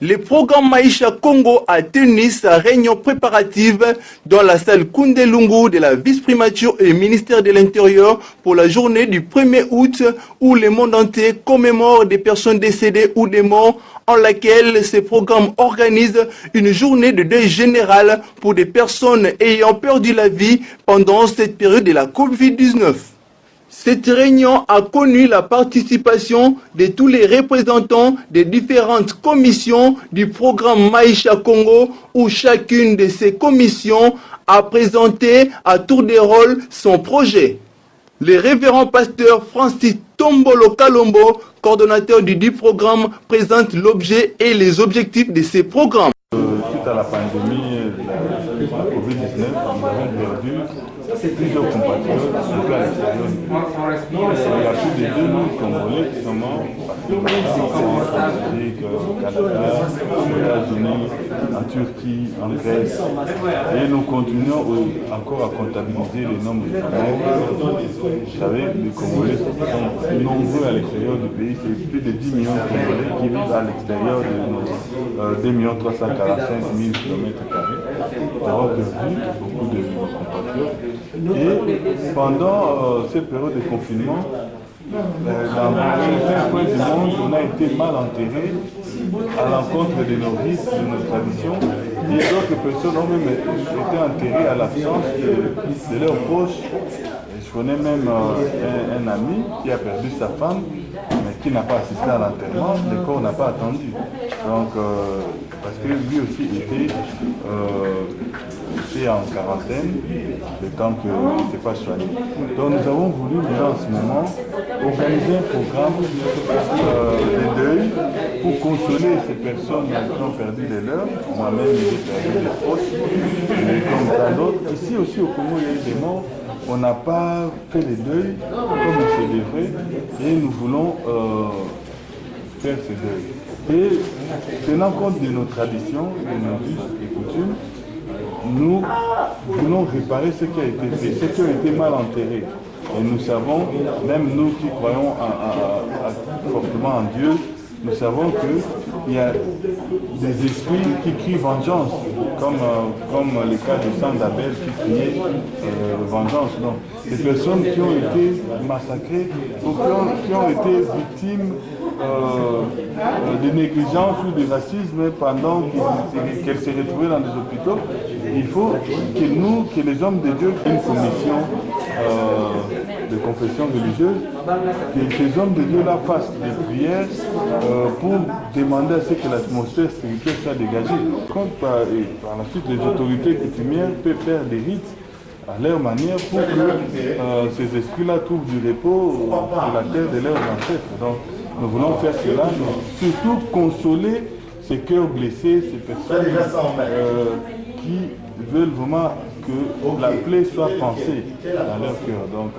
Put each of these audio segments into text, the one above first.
Le programme Maïcha Congo a tenu sa réunion préparative dans la salle Koundelungu de la vice-primature et ministère de l'Intérieur pour la journée du 1er août où le monde entier commémore des personnes décédées ou des morts, en laquelle ce programme organise une journée de deuil général pour des personnes ayant perdu la vie pendant cette période de la COVID-19. Cette réunion a connu la participation de tous les représentants des différentes commissions du programme Maïcha Congo où chacune de ces commissions a présenté à tour de rôle son projet. Le révérend pasteur Francis Tombolo Kalombo, coordonnateur du programme, présente l'objet et les objectifs de ces programmes. Suite à la pandémie de la COVID-19, nous avons perdu plusieurs compatriotes surtout à l'extérieur. Il y a plus de 2000 Congolais qui sont morts en Afrique, au Canada, aux États-Unis, en Turquie, en Grèce. Et nous continuons encore à comptabiliser les nombres de morts. Vous savez, les Congolais sont nombreux à l'extérieur du pays. C'est plus de 10 millions de Congolais qui vivent à l'extérieur de nos 2 345 000 km². Nous avons perdu beaucoup de compatriotes. Et pendant cette période de confinement, dans certains coins du monde, on a été mal enterrés à l'encontre de nos rites, de nos traditions. Et d'autres personnes ont même été enterrées à l'absence de leurs proches. Je connais même un ami qui a perdu sa femme, mais qui n'a pas assisté à l'enterrement. Le corps n'a pas attendu. Donc, parce que lui aussi était en quarantaine, le temps qu'il ne s'est pas soigné. Donc nous avons voulu en ce moment organiser un programme de deuil pour consoler ces personnes qui ont perdu les leurs. Moi-même, j'ai perdu des proches, mais comme tant d'autres. Ici aussi au Congo, il y a eu des morts. On n'a pas fait les deuils comme il se devrait et nous voulons faire ces deuils. Et tenant compte de nos traditions, de nos us et coutumes, nous voulons réparer ce qui a été fait, ce qui a été mal enterré. Et nous savons, même nous qui croyons fortement en Dieu, nous savons qu'il y a des esprits qui crient vengeance, comme le cas de sang d'Abel qui criait vengeance. Donc, des personnes qui ont été massacrées, ou qui ont été victimes de négligence ou de racisme pendant qu'elles se retrouvaient dans des hôpitaux. Il faut que les hommes de Dieu, une commission de confession religieuse, que ces hommes de Dieu là fassent des prières pour demander à ce que l'atmosphère spirituelle soit dégagée. Quand par la suite les autorités coutumières peuvent faire des rites à leur manière pour que ces esprits-là trouvent du repos sur la terre de leurs ancêtres. Donc nous voulons faire cela, mais surtout consoler ces cœurs blessés, ces personnes qui veulent vraiment que la plaie soit pansée dans leur cœur. Donc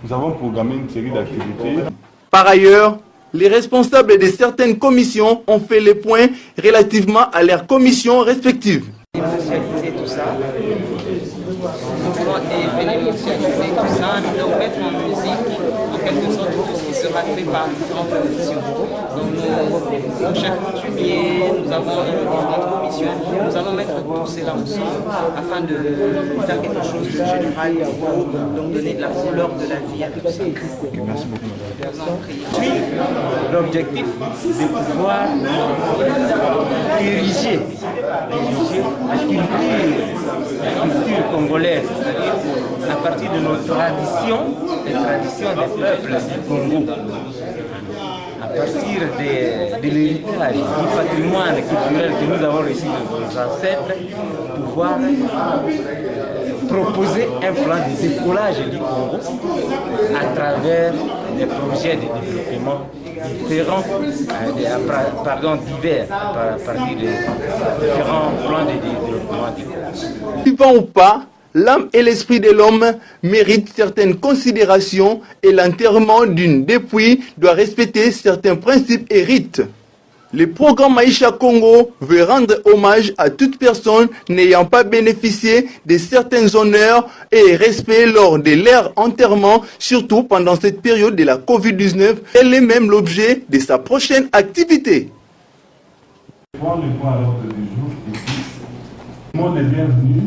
nous avons programmé une série d'activités. Par ailleurs, les responsables de certaines commissions ont fait les points relativement à leurs commissions respectives. Tout ça. Nous pouvons venir mentionner tout ça, nous mettre en musique, en quelque sorte, tout ce qui sera fait par différentes commissions. Donc, chaque coutumier, nous avons différentes commissions, nous allons mettre tout cela ensemble afin de faire quelque chose de général pour donc donner de la couleur de la vie à tout ça. Merci beaucoup. Puis, l'objectif, c'est de pouvoir ériger la culture congolaise, c'est-à-dire à partir de nos traditions, les traditions des peuples du Congo, à partir de l'héritage, du patrimoine culturel que nous avons reçu de nos ancêtres, pouvoir proposer un plan de décollage du Congo à travers des projets de développement différents, divers, à partir de différents plans de développement du Congo. Suivant ou pas, l'âme et l'esprit de l'homme méritent certaines considérations et l'enterrement d'une dépouille doit respecter certains principes et rites. Le programme Maïcha Congo veut rendre hommage à toute personne n'ayant pas bénéficié de certains honneurs et respect lors de leur enterrement, surtout pendant cette période de la COVID-19. Elle est même l'objet de sa prochaine activité. Prends le point à l'ordre du jour ici. Le mot de bienvenue,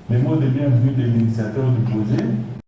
le mot de bienvenue de l'initiateur du projet.